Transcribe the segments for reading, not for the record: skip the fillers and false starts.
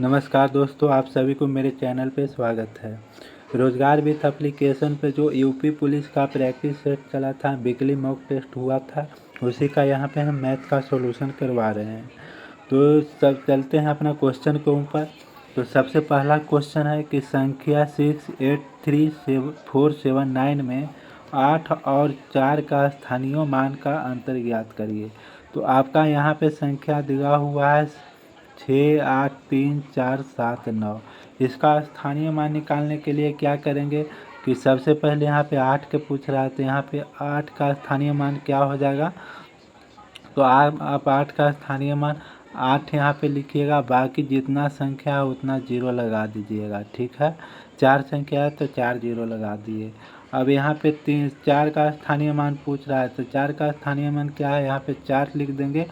नमस्कार दोस्तों, आप सभी को मेरे चैनल पे स्वागत है। रोजगार विथ एप्लीकेशन पे जो यूपी पुलिस का प्रैक्टिस सेट चला था, वीकली मॉक टेस्ट हुआ था, उसी का यहाँ पे हम मैथ का सॉल्यूशन करवा रहे हैं। तो सब चलते हैं अपना क्वेश्चन के ऊपर। तो सबसे पहला क्वेश्चन है कि संख्या 683479 में 8 और 4 का स्थानीय मान का अंतर ज्ञात करिए। तो आपका यहाँ पे संख्या दिया हुआ है 6, 8, 3, 4, 7, 9। इसका स्थानीय मान निकालने के लिए क्या करेंगे कि सबसे पहले यहाँ पे 8 के पूछ रहा है, तो यहाँ पे 8 का स्थानीय मान क्या हो जाएगा। तो आप 8 का स्थानीय मान 8 यहाँ पे लिखिएगा, बाकी जितना संख्या है उतना जीरो लगा दीजिएगा। ठीक है, 4 संख्या है तो 4 जीरो लगा दिए। अब यहाँ पे 4 का स्थानीय मान पूछ रहा है, तो 4 का स्थानीय मान क्या है, यहाँ पे 4 लिख देंगे।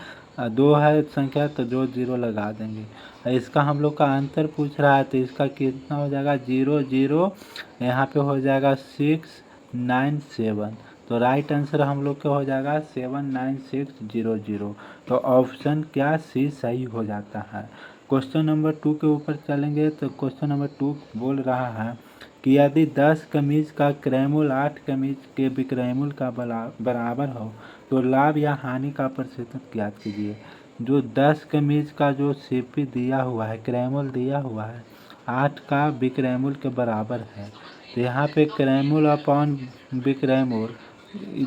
2 है संख्या तो 2 जीरो लगा देंगे। इसका हम लोग का अंतर पूछ रहा है, तो इसका कितना हो जाएगा, 0 0 यहाँ पे हो जाएगा 697। तो राइट आंसर हम लोग का हो जाएगा 79600। तो ऑप्शन क्या, सी सही हो जाता है। क्वेश्चन नंबर 2 के ऊपर चलेंगे। तो क्वेश्चन नंबर 2 बोल रहा है कि यदि 10 कमीज का क्रयमूल्य 8 कमीज के विक्रयमूल्य का बराबर हो तो लाभ या हानि का प्रतिशत ज्ञात कीजिए। जो 10 कमीज का जो सीपी दिया हुआ है, क्रयमूल्य दिया हुआ है, 8 का विक्रयमूल्य के बराबर है। तो यहाँ पे क्रयमूल्य अपॉन विक्रयमूल्य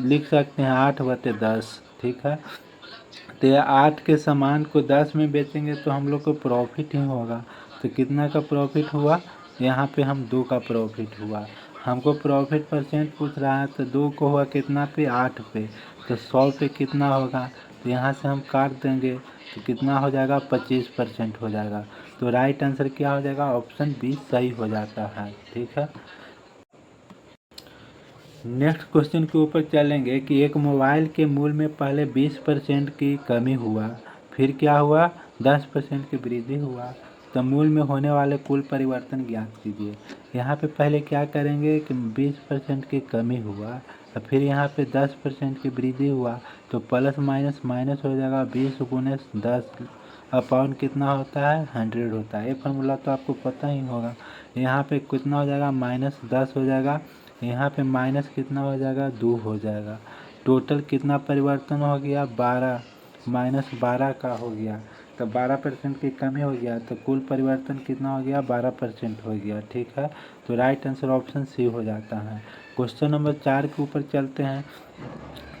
लिख सकते हैं 8/10। ठीक है, तो 8 के सामान को 10 में बेचेंगे तो हम लोग को प्रॉफिट ही होगा। तो कितना का प्रॉफिट हुआ, यहाँ पे हम 2 का प्रॉफिट हुआ। हमको प्रॉफिट परसेंट पूछ रहा है, तो 2 को हुआ कितना पे, 8 पे। तो 100 पे कितना होगा, तो यहाँ से हम काट देंगे तो कितना हो जाएगा, 25% हो जाएगा। तो राइट आंसर क्या हो जाएगा, ऑप्शन बी सही हो जाता है। ठीक है, नेक्स्ट क्वेश्चन के ऊपर चलेंगे कि एक मोबाइल के मूल्य में पहले 20% की कमी हुआ, फिर क्या हुआ, 10% की वृद्धि हुआ। तो मूल्य में होने वाले कुल परिवर्तन ज्ञात कीजिए। यहाँ पे पहले क्या करेंगे कि 20% की कमी हुआ और फिर यहाँ पे 10% की वृद्धि हुआ, तो प्लस माइनस माइनस हो जाएगा। 20 गुने 10 अपॉन कितना होता है, 100 होता है। ये फार्मूला तो आपको पता ही होगा। यहाँ पे कितना हो जाएगा, -10 हो जाएगा। यहाँ पे माइनस कितना हो जाएगा, 2 हो जाएगा। टोटल कितना परिवर्तन हो गया, 12 -12 का हो गया। तो 12% की कमी हो गया, तो कुल परिवर्तन कितना हो गया, 12% हो गया। ठीक है, तो राइट आंसर ऑप्शन सी हो जाता है। क्वेश्चन नंबर 4 के ऊपर चलते हैं।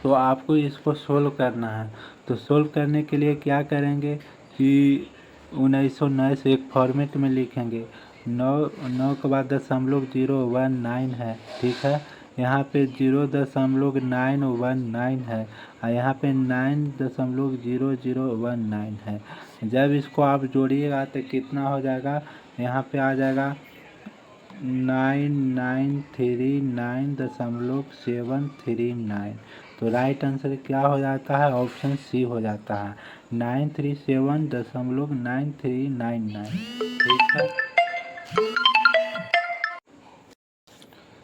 तो आपको इसको सोल्व करना है। तो सोल्व करने के लिए क्या करेंगे कि 1909 से एक फॉर्मेट में लिखेंगे। 9 के बाद 0.019 है। ठीक है, यहाँ पे 0.919 है और यहाँ पे 9.0019 है। जब इसको आप जोड़िएगा तो कितना हो जाएगा, यहाँ पे आ जाएगा 9939.739। तो राइट आंसर क्या हो जाता है, ऑप्शन सी हो जाता है, 937.9399। ठीक है,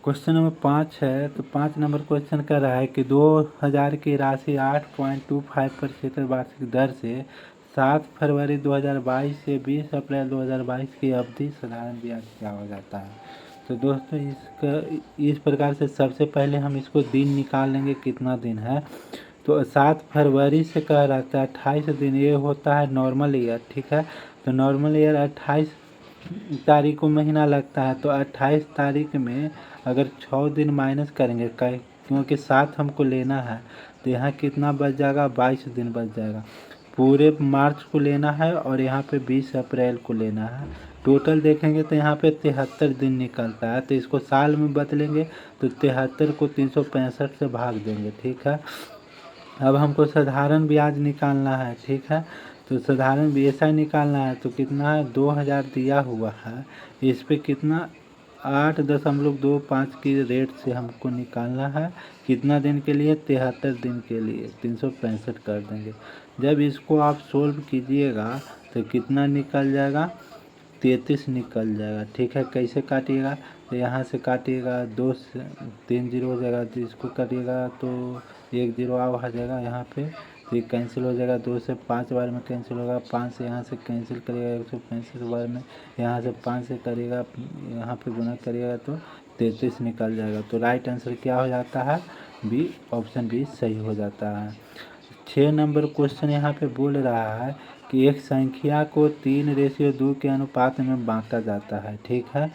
क्वेश्चन नंबर 5 है। तो 5 नंबर क्वेश्चन कर रहा है कि 2000 की राशि 8.25% वार्षिक दर से 7 फरवरी 2022 से 20 अप्रैल 2022 की अवधि साधारण ब्याज क्या हो जाता है। तो दोस्तों इसका इस प्रकार से सबसे पहले हम इसको दिन निकाल लेंगे, कितना दिन है। तो 7 फरवरी से कह रहा था 28 दिन, ये होता है नॉर्मल ईयर। ठीक है, तो नॉर्मल ईयर 28 तारीख को महीना लगता है। तो 28 तारीख में अगर 6 दिन माइनस करेंगे, क्योंकि 7 हमको लेना है, तो यहाँ कितना बच जाएगा, 22 दिन बच जाएगा। पूरे मार्च को लेना है और यहाँ पे 20 अप्रैल को लेना है। टोटल देखेंगे तो यहाँ पे 73 दिन निकलता है। तो इसको साल में बदलेंगे तो 73 को 365 से भाग देंगे। ठीक है, अब हमको साधारण ब्याज निकालना है। ठीक है, तो साधारण ऐसा निकालना है। तो कितना है, 2000 दिया हुआ है, इस पे कितना 8.25 की रेट से हमको निकालना है। कितना दिन के लिए, 73 दिन के लिए 365 कर देंगे। जब इसको आप सोल्व कीजिएगा तो कितना निकल जाएगा, 33 निकल जाएगा। ठीक है, कैसे काटिएगा, तो यहाँ से काटिएगा, 2 से 3 जीरो हो जाएगा, तो इसको काटिएगा तो 1 जीरो आ जाएगा यहाँ पे। तो ये कैंसिल हो जाएगा, 2 से 5 बार में कैंसिल होगा, 5 से यहाँ से कैंसिल करिएगा 165 बार में, यहाँ से 5 से करिएगा, यहाँ पे गुना करिएगा तो 33 निकल जाएगा। तो राइट आंसर क्या हो जाता है? बी, ऑप्शन बी सही हो जाता है। 6 नंबर क्वेश्चन यहाँ पे बोल रहा है कि एक संख्या को 3:2 के अनुपात में बांटा जाता है। ठीक है,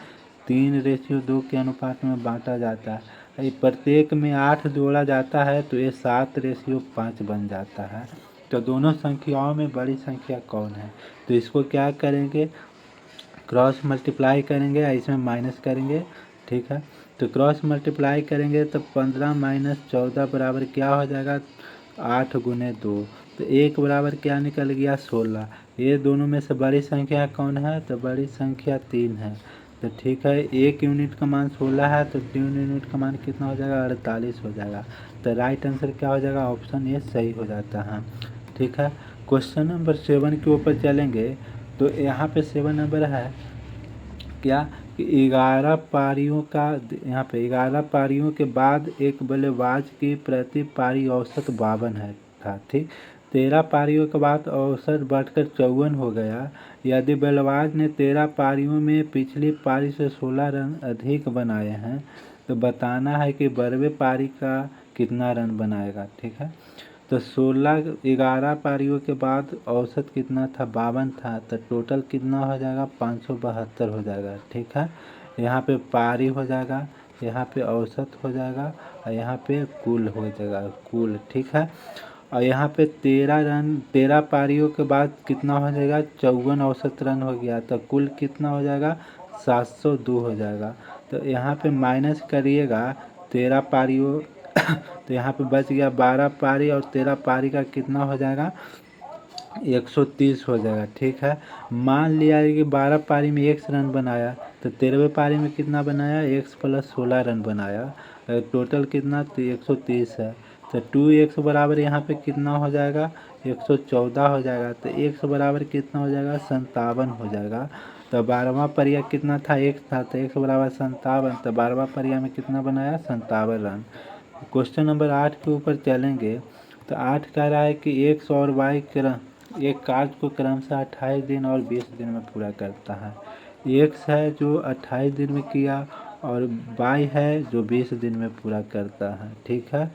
3:2 के अनुपात में बांटा जाता है। प्रत्येक में 8 जोड़ा जाता है तो ये 7:5 बन जाता है। तो दोनों संख्याओं में बड़ी संख्या कौन है? तो इसको क्या करेंगे, क्रॉस मल्टीप्लाई करेंगे या इसमें माइनस करेंगे। ठीक है, तो क्रॉस मल्टीप्लाई करेंगे तो 15 - 14 बराबर क्या हो जाएगा? 8 × 2, तो 1 बराबर क्या निकल गया? 16। ये दोनों में से बड़ी संख्या कौन है? तो बड़ी संख्या 3 है। तो ठीक है, 1 यूनिट का मान 16 है तो 3 यूनिट का मान कितना हो जाएगा? 48 हो जाएगा। तो राइट आंसर क्या हो जाएगा? ऑप्शन ए सही हो जाता है। ठीक है, क्वेश्चन नंबर 7 के ऊपर चलेंगे। तो यहाँ पे 7 नंबर है क्या कि 11 पारियों का, यहाँ पे 11 पारियों के बाद एक बल्लेबाज की प्रति पारी औसत 52 है था। ठीक, 13 पारियों के बाद औसत बढ़कर 54 हो गया। यदि बल्लेबाज ने 13 पारियों में पिछली पारी से 16 रन अधिक बनाए हैं तो बताना है कि 12वें पारी का कितना रन बनाएगा। ठीक है, तो 11 पारियों के बाद औसत कितना था? 52 था, तो टोटल कितना हो जाएगा? 572 हो जाएगा। ठीक है, यहाँ पे पारी हो जाएगा, यहाँ पे औसत हो जाएगा और यहाँ पे कुल हो जाएगा, कुल। ठीक है, और यहाँ पे 13 पारियों के बाद कितना हो जाएगा? 54 औसत रन हो गया, तो कुल कितना हो जाएगा? 702 हो जाएगा। तो यहाँ पे माइनस करिएगा 13 पारियों तो यहाँ पे बच गया 12 पारी और 13 पारी का कितना हो जाएगा? 130 हो जाएगा। ठीक है, मान लिया कि 12 पारी में 1 रन बनाया तो 13वें पारी में कितना बनाया? 1 + 16 रन बनाया, टोटल कितना? तो 130 है। तो 2x बराबर यहाँ पे कितना हो जाएगा? 114 हो जाएगा। तो x बराबर कितना हो जाएगा? 57 हो जाएगा। तो 12वां परिया कितना था? 1 था, तो x बराबर 57। तो 12वां परिया में कितना बनाया? 57 रन। क्वेश्चन नंबर 8 के ऊपर चलेंगे। तो 8 कह रहा है कि x और y एक कार्य को क्रमशः 28 दिन और 20 दिन में पूरा करता है। x है जो 28 दिन में किया और y है जो 20 दिन में पूरा करता है। ठीक है,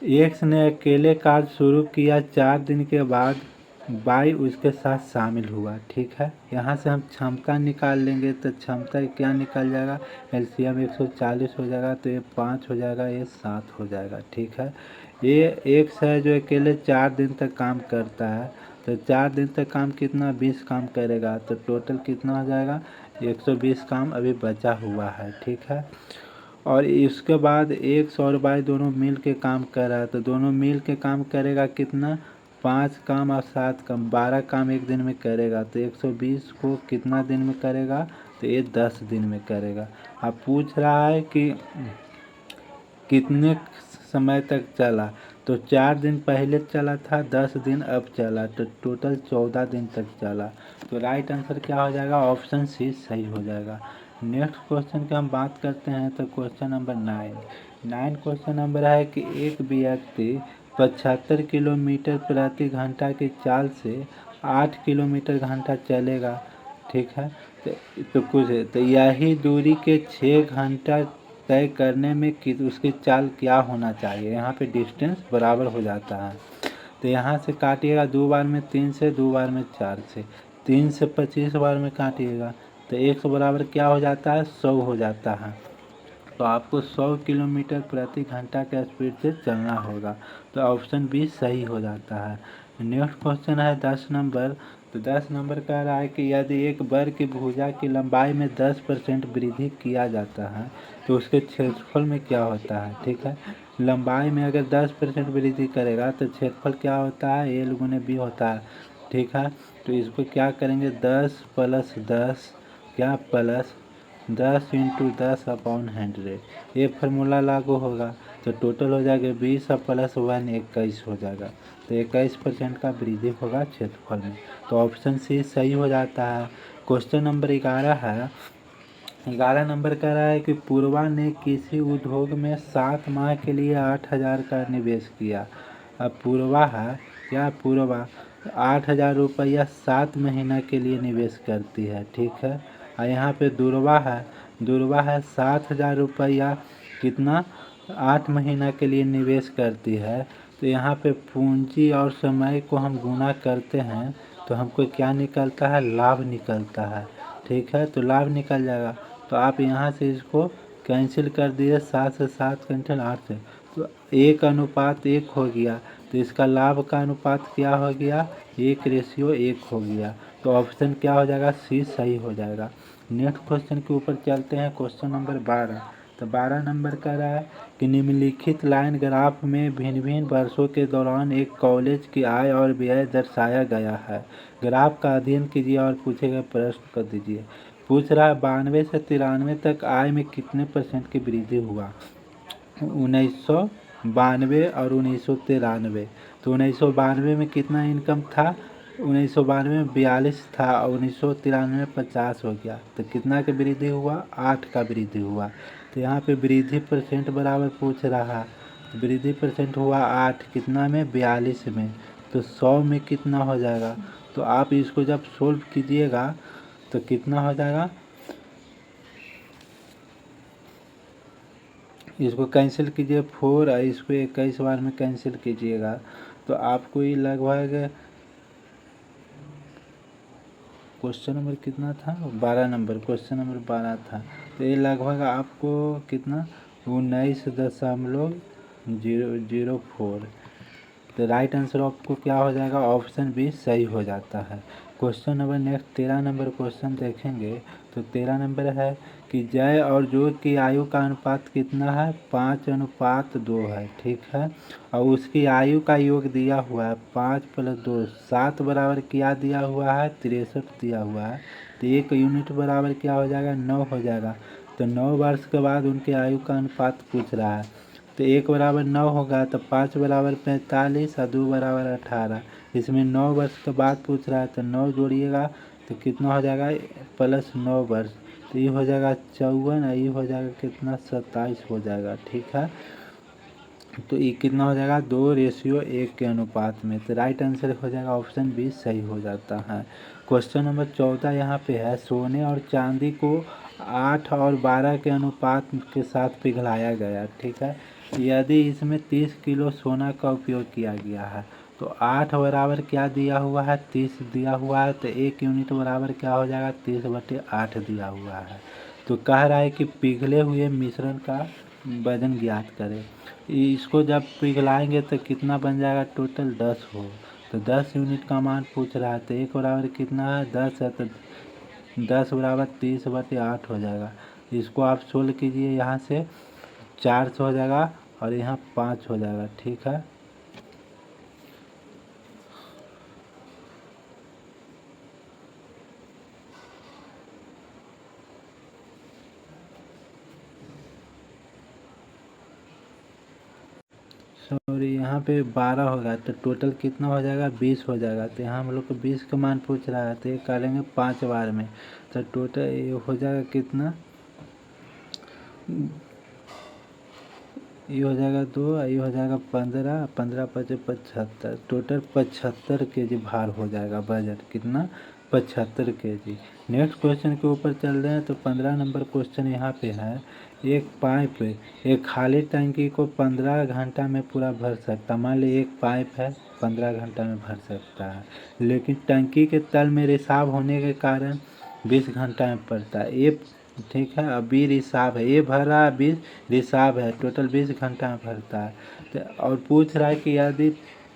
x ने अकेले कार्य शुरू किया, 4 दिन के बाद y उसके साथ शामिल हुआ। ठीक है, यहाँ से हम क्षमता निकाल लेंगे तो क्षमता क्या निकल जाएगा? एलसीएम 140 हो जाएगा, तो ये 5 हो जाएगा, ये 7 हो जाएगा। ठीक है, ये x है जो अकेले 4 दिन तक काम करता है, तो 4 दिन तक काम कितना? 20 काम करेगा, तो टोटल कितना हो जाएगा? 120 काम अभी बचा हुआ है। ठीक है, और इसके बाद x और y दोनों मिल के काम कर रहा है, तो दोनों मिल के काम करेगा कितना? 5 काम और 7 काम, 12 काम एक दिन में करेगा। तो 120 को कितना दिन में करेगा? तो ये 10 दिन में करेगा। अब पूछ रहा है कि कितने समय तक चला, तो 4 दिन पहले चला था, 10 दिन अब चला, तो टोटल 14 दिन तक चला। तो राइट आंसर क्या हो जाएगा? ऑप्शन सी सही हो जाएगा। नेक्स्ट क्वेश्चन की हम बात करते हैं तो क्वेश्चन नंबर 9 क्वेश्चन नंबर है कि एक व्यक्ति 75 किलोमीटर प्रति घंटा की चाल से 8 किलोमीटर घंटा चलेगा। ठीक है, तो कुछ है, तो यही दूरी के 6 घंटा तय करने में कि उसकी चाल क्या होना चाहिए। यहाँ पे डिस्टेंस बराबर हो जाता है, तो यहाँ से काटिएगा 2 बार में 3 से, 2 बार में 4 से, 3 से 25 बार में काटिएगा तो 1 बराबर क्या हो जाता है? 100 हो जाता है। तो आपको 100 किलोमीटर प्रति घंटा के स्पीड से चलना होगा। तो ऑप्शन बी सही हो जाता है। नेक्स्ट क्वेश्चन है 10 नंबर। तो 10 नंबर कह रहा है कि यदि एक वर्ग की भुजा की लंबाई में 10% वृद्धि किया जाता है तो उसके क्षेत्रफल में क्या होता है। ठीक है, लंबाई में अगर 10% वृद्धि करेगा तो क्षेत्रफल क्या होता है? एल गुने बी होता है। ठीक है, तो इसको क्या करेंगे? 10 + 10 क्या प्लस 10 × 10/100, ये फार्मूला लागू होगा तो टोटल हो जाएगा 20 + 1 21 हो जाएगा। तो 21% का वृद्धि होगा क्षेत्रफल में। तो ऑप्शन सी सही हो जाता है। क्वेश्चन नंबर 11 है 11 नंबर कह रहा है कि पूर्वा ने किसी उद्योग में 7 माह के लिए 8,000 का निवेश किया। अब पूर्वा है क्या, पूर्वा 8,000 रुपया 7 महीना के लिए निवेश करती है, ठीक है। और यहाँ पे दुर्वा है 7,000 रुपया कितना 8 महीना के लिए निवेश करती है। तो यहाँ पे पूंजी और समय को हम गुना करते हैं तो हमको क्या निकलता है, लाभ निकलता है, ठीक है। तो लाभ निकल जाएगा, तो आप यहाँ से इसको कैंसिल कर दिए, 7 से 7 कैंसिल 8 से, तो 1:1 हो गया। तो इसका लाभ का अनुपात क्या हो गया, 1:1 हो गया। तो ऑप्शन क्या हो जाएगा, सी सही हो जाएगा। नेक्स्ट क्वेश्चन के ऊपर चलते हैं, क्वेश्चन नंबर 12। तो 12 नंबर कह रहा है कि निम्नलिखित लाइन ग्राफ में भिन्न भिन्न वर्षों के दौरान एक कॉलेज की आय और व्यय दर्शाया गया है। ग्राफ का अध्ययन कीजिए और पूछे गए प्रश्न कर दीजिए। पूछ रहा है 92 से 93 तक आय में कितने % की वृद्धि हुआ। 1992 और 1993। तो 1992 में कितना इनकम था, 1992 में 42 था और 1993 में 50 हो गया। तो कितना का वृद्धि हुआ, 8 का वृद्धि हुआ। तो यहाँ पे वृद्धि % बराबर पूछ रहा है, वृद्धि % हुआ 8 कितना में, 42 में। तो 100 में कितना हो जाएगा। तो आप इसको जब सोल्व कीजिएगा तो कितना हो जाएगा, इसको कैंसिल कीजिए 4 और इसको 21 बार में कैंसिल कीजिएगा तो आपको ये लगभग क्वेश्चन नंबर कितना था, 12 नंबर, क्वेश्चन नंबर 12 था। तो ये लगभग आपको कितना 19.004। तो राइट आंसर आपको क्या हो जाएगा, ऑप्शन बी सही हो जाता है। Question number next 13 number question देखेंगे। तो 13 नंबर है कि जय और जोय की आयु का अनुपात कितना है, 5:2 है, ठीक है। और उसकी आयु का योग दिया हुआ है 5 + 2 7 बराबर क्या दिया हुआ है, 63 दिया हुआ है। तो 1 यूनिट बराबर क्या हो जाएगा, 9 हो जाएगा। तो 9 वर्ष के बाद उनके आयु का अनुपात पूछ रहा है। तो 1 बराबर 9 होगा, तो 5 बराबर 45 और 2 बराबर 18। इसमें 9 वर्ष के बाद पूछ रहा है तो 9 जोड़िएगा तो कितना हो जाएगा, +9 वर्ष। तो ये हो जाएगा 54 और ये हो जाएगा कितना, 27 हो जाएगा, ठीक है। तो ये कितना हो जाएगा, 2:1 के अनुपात में। तो राइट आंसर हो जाएगा ऑप्शन बी सही हो जाता है। क्वेश्चन नंबर 14 यहाँ पे है, सोने और चांदी को 8 और 12 के अनुपात के साथ पिघलाया गया, ठीक है। यदि इसमें 30 किलो सोना का उपयोग किया गया है तो 8 बराबर क्या दिया हुआ है, 30 दिया हुआ है। तो 1 यूनिट बराबर क्या हो जाएगा, 30/8 दिया हुआ है। तो कह रहा है कि पिघले हुए मिश्रण का वजन ज्ञात करें। इसको जब पिघलाएंगे तो कितना बन जाएगा, टोटल 10 हो। तो 10 यूनिट का मान पूछ रहा है। तो 1 बराबर कितना है, 10 है। तो 10 बराबर 30/8 हो जाएगा। इसको आप सोल्व कीजिए, यहाँ से 4 से हो जाएगा और यहाँ 5 हो जाएगा, ठीक है। सॉरी, यहाँ पे 12 होगा तो टोटल कितना हो जाएगा, 20 हो जाएगा। तो यहाँ हम लोग को 20 का मान पूछ रहा है तो ये करेंगे 5 बार में। तो टोटल ये हो जाएगा कितना, ये हो जाएगा 2, ये हो जाएगा 15, 15 × 5 = 75। टोटल 75 kg भार हो जाएगा, बजट कितना, 75 kg। नेक्स्ट क्वेश्चन के ऊपर चल रहे हैं। तो 15 नंबर क्वेश्चन यहाँ पे है, एक पाइप एक खाली टंकी को 15 घंटा में पूरा भर सकता। मान ली एक पाइप है 15 घंटा में भर सकता है, लेकिन टंकी के तल में रिसाव होने के कारण 20 घंटा में पड़ता है। ये ठीक है, अभी रिसाव है, ये भर रहा है 20, रिसाव है, टोटल 20 घंटा में भरता है। तो और पूछ रहा है कि यदि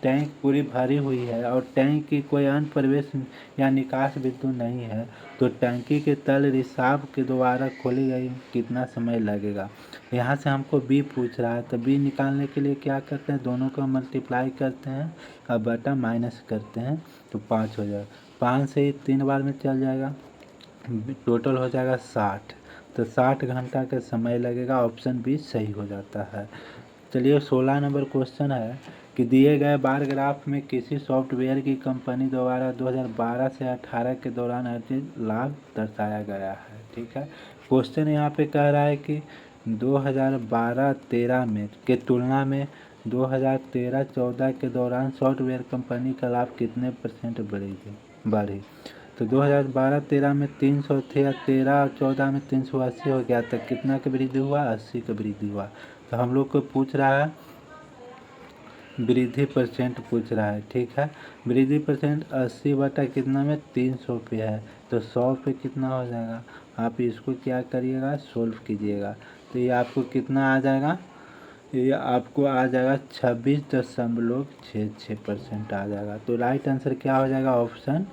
टैंक पूरी भरी हुई है और टैंक की कोई अन्य प्रवेश या निकास बिंदु नहीं है तो टंकी के तल रिसाव के द्वारा खोली गई कितना समय लगेगा। यहाँ से हमको बी पूछ रहा है। तो बी निकालने के लिए क्या करते हैं, दोनों को मल्टीप्लाई करते हैं और बटा माइनस करते हैं तो 5 हो जाएगा। 5 से 3 बार में चल जाएगा, टोटल हो जाएगा 60। तो 60 घंटा का समय लगेगा, ऑप्शन बी सही हो जाता है। चलिए 16 नंबर क्वेश्चन है कि दिए गए बार ग्राफ में किसी सॉफ्टवेयर की कंपनी द्वारा 2012 से 18 के दौरान अर्जित लाभ दर्शाया गया है, ठीक है। क्वेश्चन यहाँ पे कह रहा है कि 2012-13 में के तुलना में 2013-14 के दौरान सॉफ्टवेयर कंपनी का लाभ कितने % बढ़ी। तो 2012-13 में 300 थे, 13 और 14 में 380 हो गया, तो कितना का वृद्धि हुआ, 80 का वृद्धि हुआ। तो हम लोग को पूछ रहा है वृद्धि % पूछ रहा है, ठीक है। वृद्धि % 80 बटा कितना में 300 पे है, तो 100 पे कितना हो जाएगा। आप इसको क्या करिएगा, सोल्व कीजिएगा, तो ये आपको कितना आ जाएगा, ये आपको आ जाएगा 26.66% आ जाएगा। तो राइट आंसर क्या हो जाएगा, ऑप्शन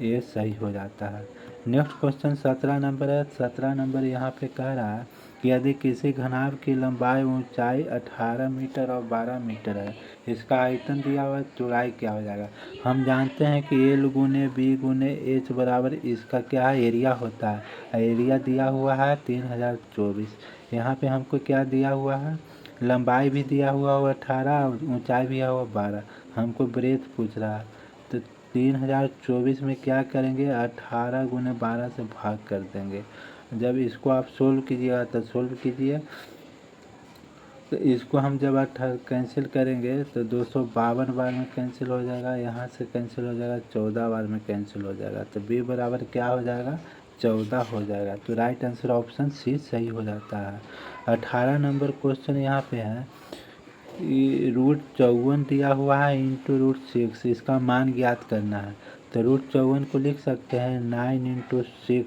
ए सही हो जाता है। नेक्स्ट क्वेश्चन 17 नंबर है। 17 नंबर यहाँ पे कह रहा है कि यदि किसी घनाभ की लंबाई ऊंचाई 18 मीटर और 12 मीटर है, इसका आयतन दिया हुआ है, चौड़ाई क्या हो जाएगा। हम जानते हैं कि L गुने B गुने H बराबर इसका क्या है, एरिया होता है। एरिया दिया हुआ है 3024। यहाँ पे हमको क्या दिया हुआ है, लंबाई भी दिया हुआ 18 और ऊंचाई भी दिया हुआ 12। हमको ब्रेथ पूछ रहा है, तो 3024 में क्या करेंगे, 18 गुने 12 से भाग कर देंगे। जब इसको आप सोल्व कीजिएगा तो सोल्व कीजिए, तो इसको हम जब कैंसिल करेंगे तो 252 बार में कैंसिल हो जाएगा, यहाँ से कैंसिल हो जाएगा, 14 बार में कैंसिल हो जाएगा। तो b बराबर क्या हो जाएगा, 14 हो जाएगा। तो राइट आंसर ऑप्शन सी सही हो जाता है। 18 नंबर क्वेश्चन यहाँ पे है, √54 दिया हुआ है इंटू √6, इसका मान ज्ञात करना है। तो √54 को लिख सकते हैं 9 × 6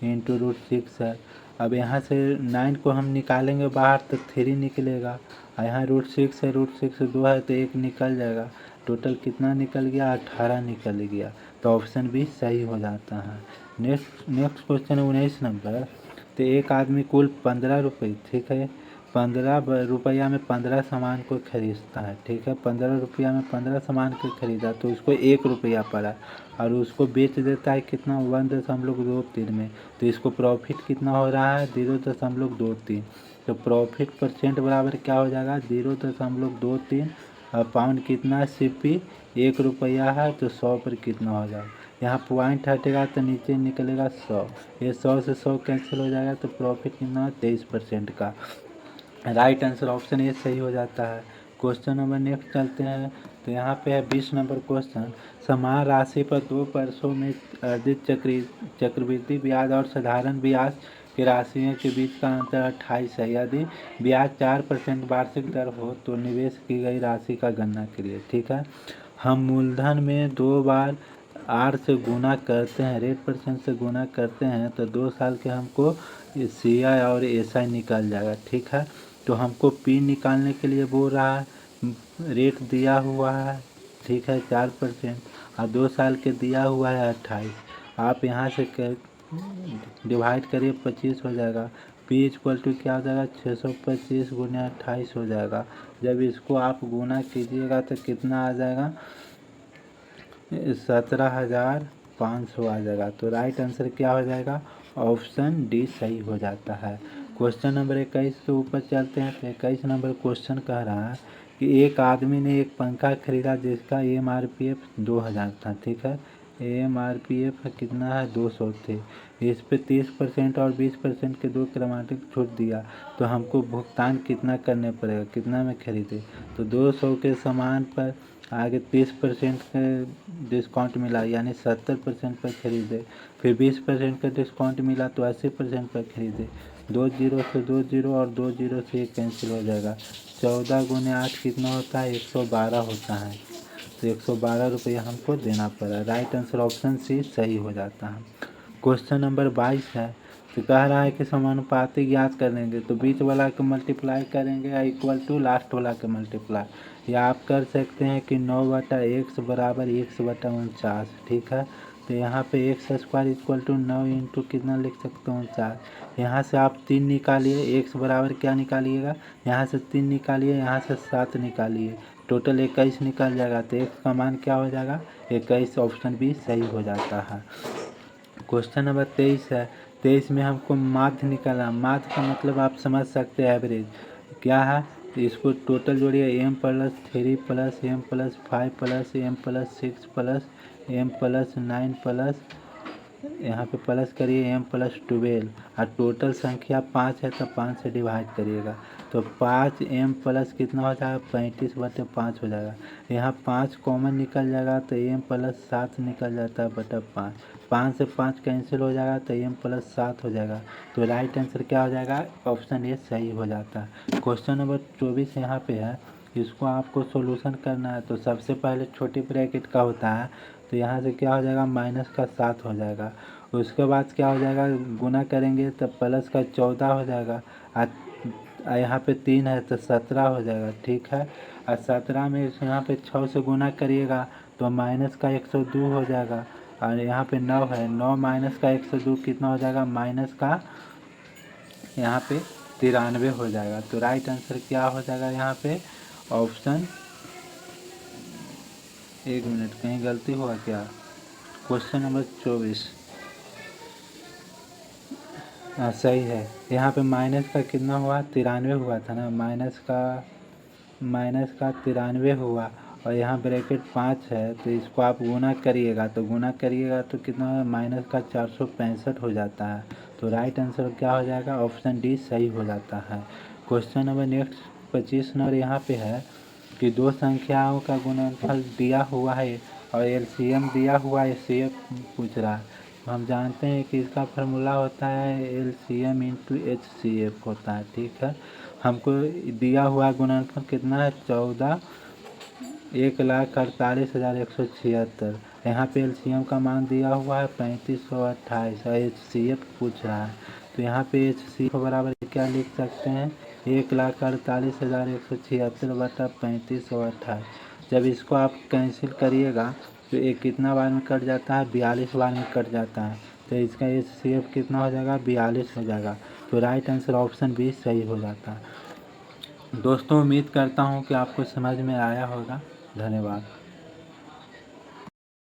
इंटू √6 है। अब यहाँ से 9 को हम निकालेंगे बाहर तो 3 निकलेगा, और यहाँ √6 है, √6 2 है तो 1 निकल जाएगा। टोटल कितना निकल गया, 18 निकल गया। तो ऑप्शन बी सही हो जाता है। Next question 19 number. तो एक आदमी कुल 15 रुपये, ठीक है, 15 रुपया में 15 सामान को खरीदता है, ठीक है, 15 रुपया में 15 सामान को खरीदा, तो उसको 1 रुपया पड़ा और उसको बेच देता है कितना, 1.23 में। तो इसको प्रॉफिट कितना हो रहा है, 0.23। तो प्रॉफिट % बराबर क्या हो जाएगा, 0.23। और पाउंड कितना है, CP 1 रुपया है, तो 100 पर कितना हो जाएगा। यहाँ पॉइंट हटेगा तो नीचे निकलेगा 100, ये 100 से 100 कैंसिल हो जाएगा, तो प्रॉफिट कितना है, 23% का। राइट आंसर ऑप्शन ए सही हो जाता है। क्वेश्चन नंबर नेक्स्ट चलते हैं। तो यहाँ पे है 20 नंबर क्वेश्चन, समान राशि पर 2 वर्षों में अर्जित चक्रवृद्धि ब्याज और साधारण ब्याज की राशियों के बीच का अंतर 28 है। यदि ब्याज 4% वार्षिक दर हो तो निवेश की गई राशि का गणना करिए, ठीक है। हम मूलधन में 2 बार R से गुना करते हैं, रेट % से गुना करते हैं, तो 2 साल के हमको CI और SI निकल जाएगा, ठीक है। तो हमको P निकालने के लिए बोल रहा है, रेट दिया हुआ है, ठीक है, 4%, और 2 साल के दिया हुआ है 28। आप यहाँ से डिवाइड करिए, 25 हो जाएगा। P इक्वल टू क्या हो जाएगा, 625 गुना 28 हो जाएगा। जब इसको आप गुना कीजिएगा तो कितना आ जाएगा, 17,500 आ जाएगा। तो राइट आंसर क्या हो जाएगा, ऑप्शन डी सही हो जाता है। क्वेश्चन नंबर 21 के ऊपर चलते हैं। तो 21 नंबर क्वेश्चन कह रहा है कि एक आदमी ने एक पंखा खरीदा जिसका MRPF 2000 था, ठीक है। MRPF कितना है, 200 थे। इस पे 30% और 20% के 2 क्रमांकित छूट दिया, तो हमको भुगतान कितना करने पड़ेगा, कितना में खरीदे। तो 200 के सामान पर आगे 30% का डिस्काउंट मिला, यानी 70% पर खरीदे। फिर 20% का डिस्काउंट मिला तो 80% पर खरीदे। 2 जीरो से 2 जीरो और 2 जीरो से 1 कैंसिल हो जाएगा। 14 गुने 8 कितना होता है, 112 होता है। तो 112 रुपये हमको देना पड़ा। राइट आंसर ऑप्शन सी सही हो जाता है। क्वेश्चन नंबर 22 है। तो कह रहा है कि समानुपाती ज्ञात करेंगे, तो बीच वाला के मल्टीप्लाई करेंगे या इक्वल टू लास्ट वाला के मल्टीप्लाई, या आप कर सकते हैं कि 9/x बराबर x/49, ठीक है। तो यहाँ पे x² इक्वल टू 9 इंटू कितना लिख सकते हो, 49। यहाँ से आप 3 निकालिए, x बराबर क्या निकालिएगा, यहाँ से 3 निकालिए, यहाँ से 7 निकालिए, टोटल 21 निकल जाएगा। तो x का मान क्या हो जाएगा, 21। ऑप्शन बी सही हो जाता है। क्वेश्चन नंबर 23 है। 23 में हमको माध्य निकालना। माध्य का मतलब आप समझ सकते हैं, एवरेज क्या है। इसको टोटल जोड़िए, m+3 + m+5 + m+6 + m+9 + यहाँ पे प्लस करिए m+12 और टोटल संख्या 5 है तो 5 से डिवाइड करिएगा तो 5m प्लस कितना हो जाएगा 35/5 हो जाएगा। यहाँ 5 कॉमन निकल जाएगा तो m+7 निकल जाता है बटा 5। 5 से 5 कैंसिल हो जाएगा तो m+7 हो जाएगा। तो राइट आंसर क्या हो जाएगा, ऑप्शन ए सही हो जाता है। क्वेश्चन नंबर 24 यहाँ पे है, इसको आपको सॉल्यूशन करना है। तो सबसे पहले छोटी ब्रैकेट का होता है तो यहाँ से क्या हो जाएगा -7 हो जाएगा। उसके बाद क्या हो जाएगा, गुना करेंगे तो +14 हो जाएगा और यहाँ पे 3 है तो 17 हो जाएगा, ठीक है। और 17 में यहाँ पे 6 से गुना करिएगा तो -102 हो जाएगा। और यहाँ पे 9 है, 9 -102 कितना हो जाएगा, यहाँ पे 93 हो जाएगा। तो राइट आंसर क्या हो जाएगा यहाँ पे, ऑप्शन, एक मिनट कहीं गलती हुआ क्या, क्वेश्चन नंबर 24 सही है। यहाँ पे माइनस का कितना हुआ, 93 हुआ था ना, माइनस का 93 हुआ। और यहाँ ब्रैकेट 5 है तो इसको आप गुना करिएगा तो कितना होगा, माइनस का 465 हो जाता है। तो राइट आंसर क्या हो जाएगा, ऑप्शन डी सही हो जाता है। क्वेश्चन नंबर नेक्स्ट 25 नंबर यहाँ पे है कि दो संख्याओं का गुणनफल दिया हुआ है और एलसीएम दिया हुआ है, एचसीएफ पूछ रहा है। हम जानते हैं कि इसका फार्मूला होता है एलसीएम इंटू एचसीएफ होता है, ठीक है। हमको दिया हुआ गुणनफल कितना है, 1,48,176। यहाँ पे एलसीएम का मान दिया हुआ है 3528 और एचसीएफ पूछ रहा है। तो यहाँ पे एचसीएफ बराबर क्या लिख सकते हैं, 1,48,176 बटा 3528। जब इसको आप कैंसिल करिएगा तो एक कितना बार में कट जाता है, 42 बार में कट जाता है। तो इसका एचसीएफ कितना हो जाएगा, 42 हो जाएगा। तो राइट आंसर ऑप्शन बी सही हो जाता है। दोस्तों उम्मीद करता हूँ कि आपको समझ में आया होगा। धन्यवाद।